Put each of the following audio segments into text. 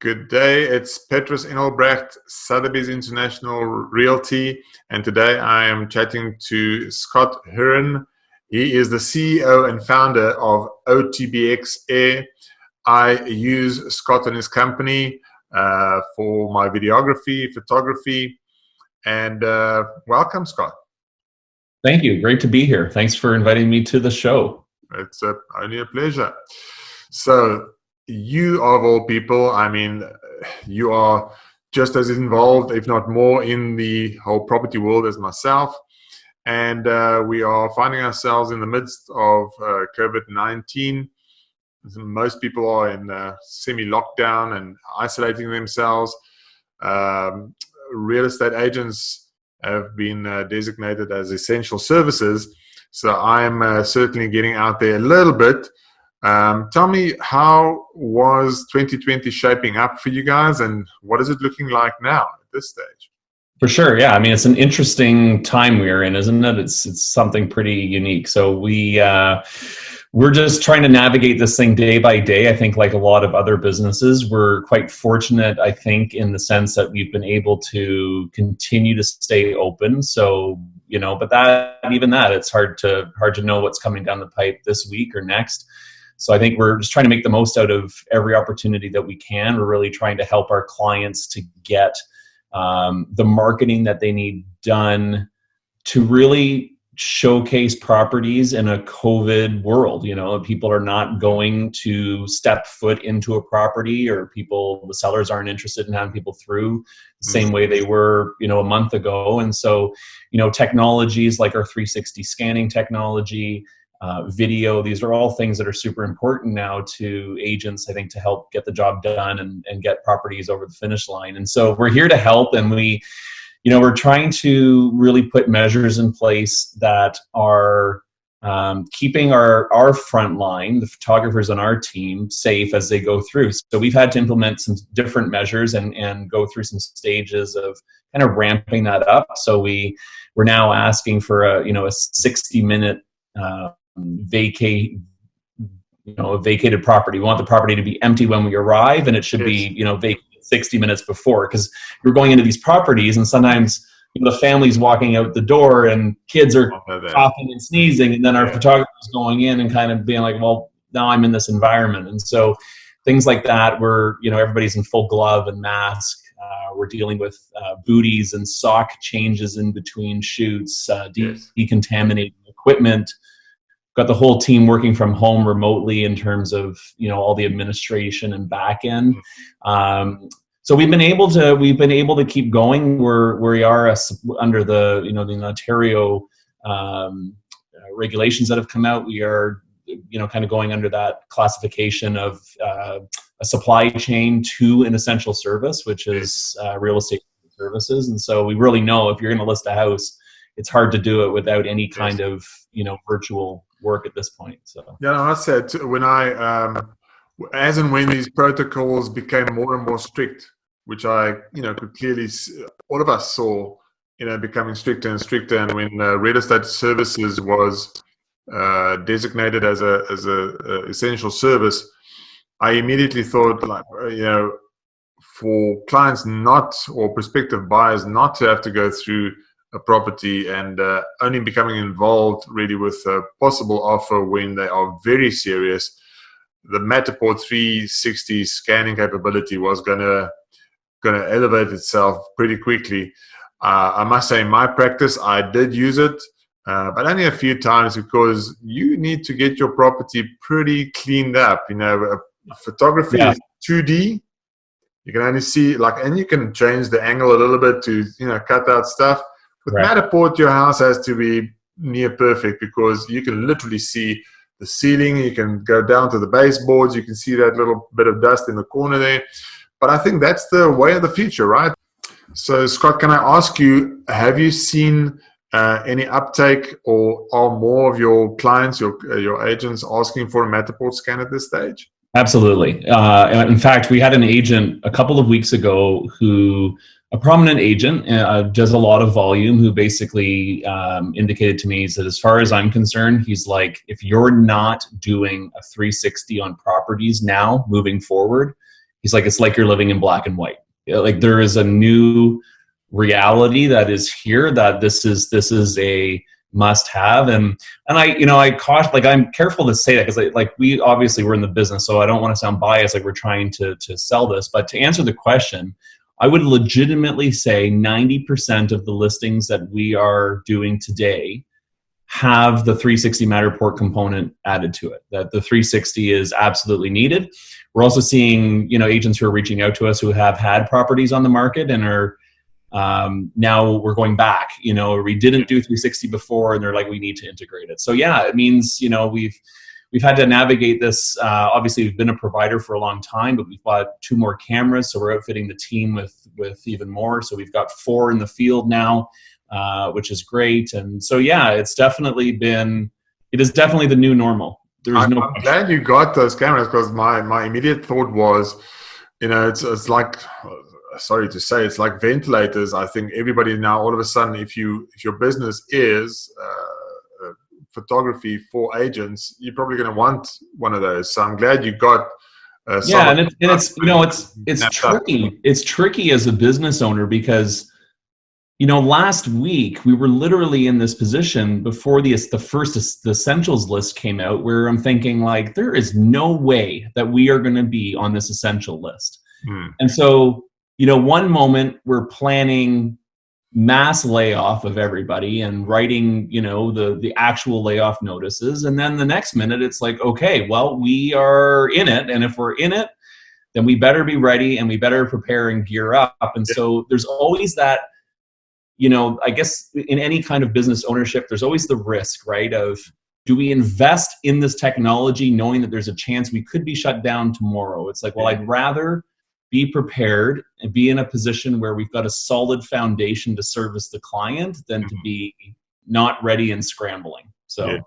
Good day. It's Petrus Engelbrecht, Sotheby's International Realty, and today I am chatting to Scott Hurren. He is the CEO and founder of OTBx Air. I use Scott and his company for my videography, photography, and welcome, Scott. Thank you. Great to be here. Thanks for inviting me to the show. It's only a pleasure. So, you of all people, I mean, you are just as involved, if not more, in the whole property world as myself. And we are finding ourselves in the midst of COVID-19. Most people are in semi-lockdown and isolating themselves. Real estate agents have been designated as essential services. So I'm certainly getting out there a little bit. Tell me, how was 2020 shaping up for you guys, and what is it looking like now at this stage? For sure, yeah. I mean, it's an interesting time we're in, isn't it? It's something pretty unique. So we're just trying to navigate this thing day by day. I think, like a lot of other businesses, we're quite fortunate, I think, in the sense that we've been able to continue to stay open. So, but even that, it's hard to know what's coming down the pipe this week or next. So I think we're just trying to make the most out of every opportunity that we can. We're really trying to help our clients to get the marketing that they need done to really showcase properties in a COVID world. People are not going to step foot into a property, or the sellers aren't interested in having people through the same way they were, a month ago. And so, technologies like our 360 scanning technology, video, these are all things that are super important now to agents, I think, to help get the job done and get properties over the finish line. And so we're here to help, and we're trying to really put measures in place that are keeping our front line, the photographers on our team, safe as they go through. So we've had to implement some different measures and go through some stages of kind of ramping that up. So we're now asking for a 60-minute a vacated property. We want the property to be empty when we arrive, and it should be vacated 60 minutes before, because you're going into these properties and sometimes the family's walking out the door and kids are coughing and sneezing, and then our photographer's going in and kind of being like, well, now I'm in this environment. And so things like that, where everybody's in full glove and mask. We're dealing with booties and sock changes in between shoots, decontaminating equipment. Got the whole team working from home remotely in terms of all the administration and back end. So we've been able to keep going. We are under the the Ontario regulations that have come out. We are kind of going under that classification of a supply chain to an essential service, which is real estate services. And so we really know, if you're going to list a house, it's hard to do it without any kind of virtual work at this point. So I said, when as and when these protocols became more and more strict, which I could clearly see, all of us saw becoming stricter and stricter, and when real estate services was designated as a essential service, I immediately thought, for clients or prospective buyers not to have to go through a property and only becoming involved really with a possible offer when they are very serious, the Matterport 360 scanning capability was gonna elevate itself pretty quickly. I must say, in my practice, I did use it, but only a few times, because you need to get your property pretty cleaned up. Photography is 2D. You can only see and you can change the angle a little bit to cut out stuff. With Matterport, your house has to be near perfect, because you can literally see the ceiling. You can go down to the baseboards. You can see that little bit of dust in the corner there. But I think that's the way of the future, right? So, Scott, can I ask you, have you seen any uptake, or are more of your clients, your agents, asking for a Matterport scan at this stage? Absolutely. In fact, we had an agent a couple of weeks ago a prominent agent, does a lot of volume, who basically indicated to me, he said, as far as I'm concerned, he's like, if you're not doing a 360 on properties now moving forward, He's like, it's like you're living in black and white. Like there is a new reality that is here, that this is a must have. And I caution, like, I'm careful to say that because like we obviously we're in the business, so I don't want to sound biased like we're trying to sell this. But to answer the question, I would legitimately say 90% of the listings that we are doing today have the 360 Matterport component added to it. That the 360 is absolutely needed. We're also seeing, agents who are reaching out to us who have had properties on the market and are now we're going back. We didn't do 360 before, and they're like, we need to integrate it. So yeah, it means we've had to navigate this. Obviously, we've been a provider for a long time, but we've bought 2 more cameras, so we're outfitting the team with even more. So we've got 4 in the field now, which is great. And so yeah, it is definitely the new normal. I'm glad you got those cameras, because my immediate thought was, it's like, sorry to say, it's like ventilators. I think everybody now, all of a sudden, if your business is photography for agents, you're probably going to want one of those. So I'm glad you got. And it's tricky. It's tricky as a business owner because, last week we were literally in this position before the first essentials list came out, where I'm thinking like, there is no way that we are going to be on this essential list. And so, one moment we're planning mass layoff of everybody and writing, the actual layoff notices. And then the next minute it's like, okay, well, we are in it. And if we're in it, then we better be ready and we better prepare and gear up. And so there's always that, I guess in any kind of business ownership, there's always the risk, right? Of, do we invest in this technology knowing that there's a chance we could be shut down tomorrow? It's like, well, I'd rather be prepared and be in a position where we've got a solid foundation to service the client than to be not ready and scrambling. So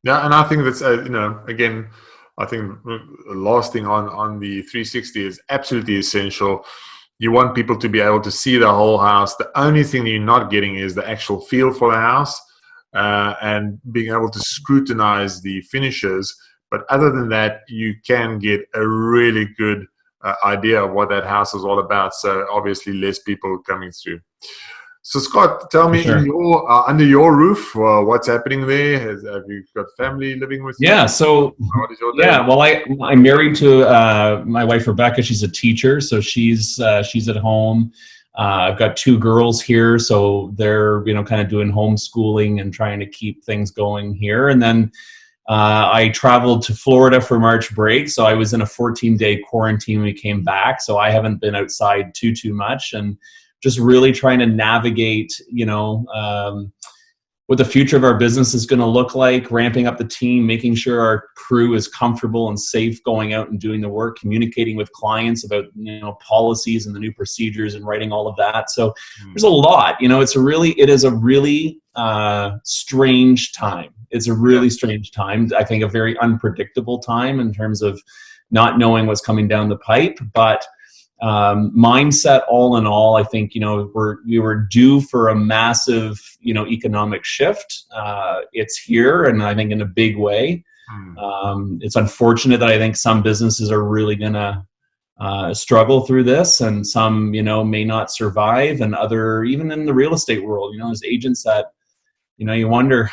yeah, and I think that's again, I think the last thing on the 360 is absolutely essential. You want people to be able to see the whole house. The only thing you're not getting is the actual feel for the house, and being able to scrutinize the finishes. But other than that, you can get a really good idea of what that house is all about. So obviously less people coming through. So Scott, tell me, in your under your roof, what's happening there? Have you got family living with you? Yeah. So what is your day? Well, I'm married to my wife Rebecca. She's a teacher, so she's at home. I've got 2 girls here, so they're kind of doing homeschooling and trying to keep things going here. And then I traveled to Florida for March break, so I was in a 14-day quarantine when we came back. So I haven't been outside too much, and just really trying to navigate, what the future of our business is going to look like, ramping up the team, making sure our crew is comfortable and safe going out and doing the work, communicating with clients about, policies and the new procedures and writing all of that. So there's a lot, it is a really strange time. It's a really strange time. I think a very unpredictable time in terms of not knowing what's coming down the pipe, but mindset all in all, I think we were due for a massive economic shift. It's here, and I think in a big way. It's unfortunate that I think some businesses are really gonna struggle through this, and some may not survive, and other, even in the real estate world, there's agents that you wonder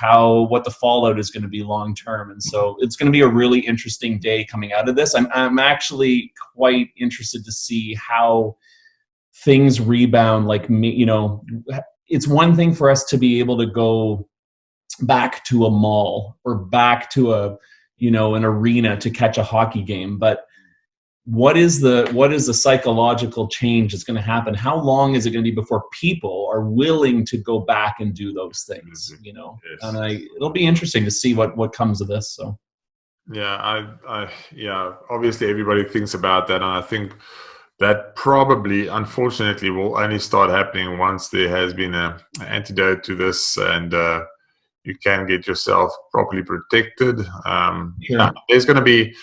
what the fallout is going to be long term. And so it's going to be a really interesting day coming out of this. I'm actually quite interested to see how things rebound. Like, it's one thing for us to be able to go back to a mall or back to an arena to catch a hockey game, but what is the psychological change that's going to happen? How long is it going to be before people are willing to go back and do those things? Yes. And it'll be interesting to see what comes of this. So yeah, obviously everybody thinks about that, and I think that probably, unfortunately, will only start happening once there has been an antidote to this, and you can get yourself properly protected. Sure.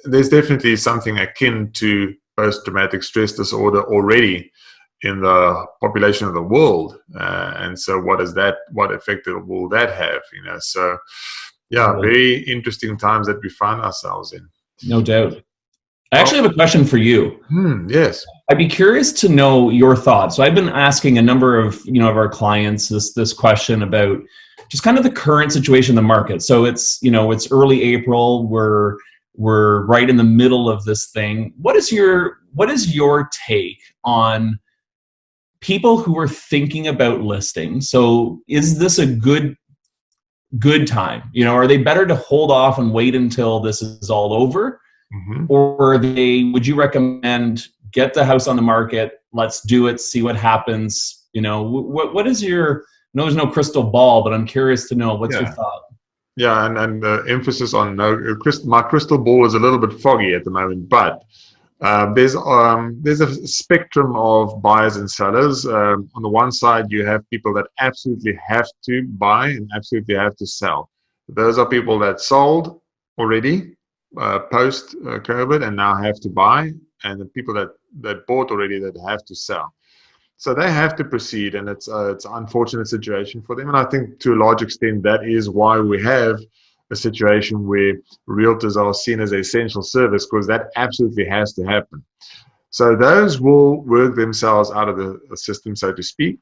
There's definitely something akin to post-traumatic stress disorder already in the population of the world, and so what effect will that have? So very interesting times that we find ourselves in. No doubt. I actually have a question for you. Yes. I'd be curious to know your thoughts. So I've been asking a number of of our clients this question about just kind of the current situation in the market. So it's early April. We're right in the middle of this thing. What is your take on people who are thinking about listing? So is this a good time? Are they better to hold off and wait until this is all over? Or would you recommend get the house on the market, let's do it, see what happens? What is your, no, there's no crystal ball, but I'm curious to know what's your thought. Yeah, and emphasis on no. My crystal ball is a little bit foggy at the moment, but there's a spectrum of buyers and sellers. On the one side, you have people that absolutely have to buy and absolutely have to sell. Those are people that sold already post COVID and now have to buy, and the people that bought already that have to sell. So they have to proceed, and it's an unfortunate situation for them. And I think to a large extent that is why we have a situation where realtors are seen as an essential service, because that absolutely has to happen. So those will work themselves out of the system, so to speak.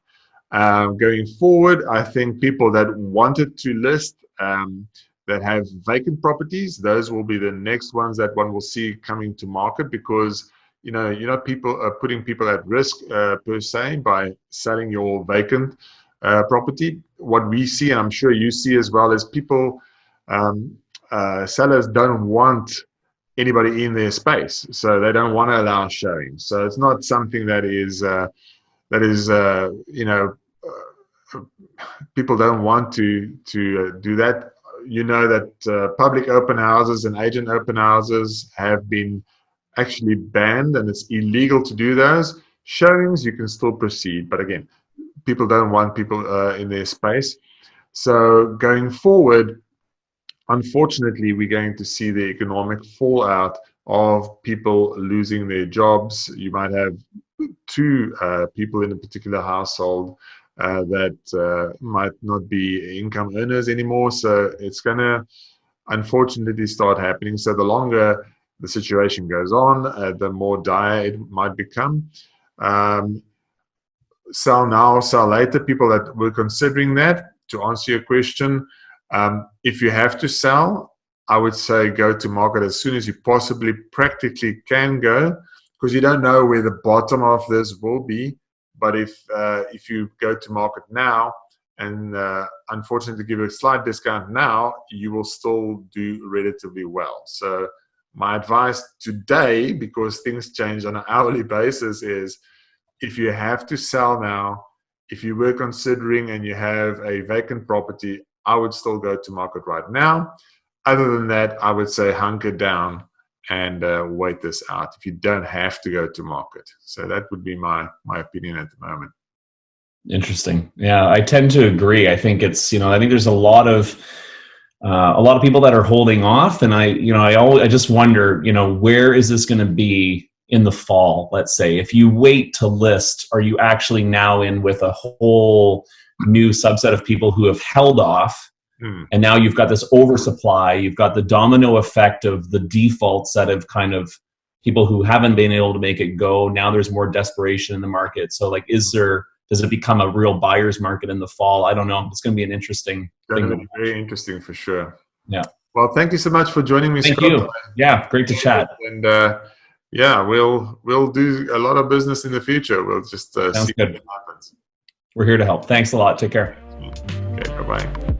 Going forward, I think people that wanted to list, that have vacant properties, those will be the next ones that one will see coming to market, because people are putting people at risk per se by selling your vacant property. What we see, and I'm sure you see as well, is people, sellers don't want anybody in their space, so they don't want to allow showings. So it's not something that is people don't want to do that. That public open houses and agent open houses have been actually banned, and it's illegal to do those. Showings, you can still proceed, but again, people don't want people in their space. So going forward, unfortunately, we're going to see the economic fallout of people losing their jobs. You might have two people in a particular household that might not be income earners anymore. So it's going to unfortunately start happening. So the longer the situation goes on, the more dire it might become. Sell now, sell later. People that were considering that, to answer your question, if you have to sell, I would say go to market as soon as you possibly practically can go, because you don't know where the bottom of this will be. But if you go to market now and unfortunately give a slight discount now, you will still do relatively well. So my advice today, because things change on an hourly basis, is if you have to sell now, if you were considering and you have a vacant property, I would still go to market right now. Other than that, I would say hunker down and wait this out if you don't have to go to market. So that would be my opinion at the moment. Interesting. Yeah, I tend to agree. I think it's, I think there's a lot of people that are holding off, and I just wonder, where is this going to be in the fall? Let's say if you wait to list, are you actually now in with a whole new subset of people who have held off? And now you've got this oversupply, you've got the domino effect of the default set of kind of people who haven't been able to make it go. Now there's more desperation in the market. So does it become a real buyer's market in the fall? I don't know. It's going to be an interesting thing. Very interesting for sure. Yeah. Well, thank you so much for joining me, Scott. You. Yeah, great to chat. And yeah, we'll do a lot of business in the future. We'll just see what happens. We're here to help. Thanks a lot. Take care. Okay, bye-bye.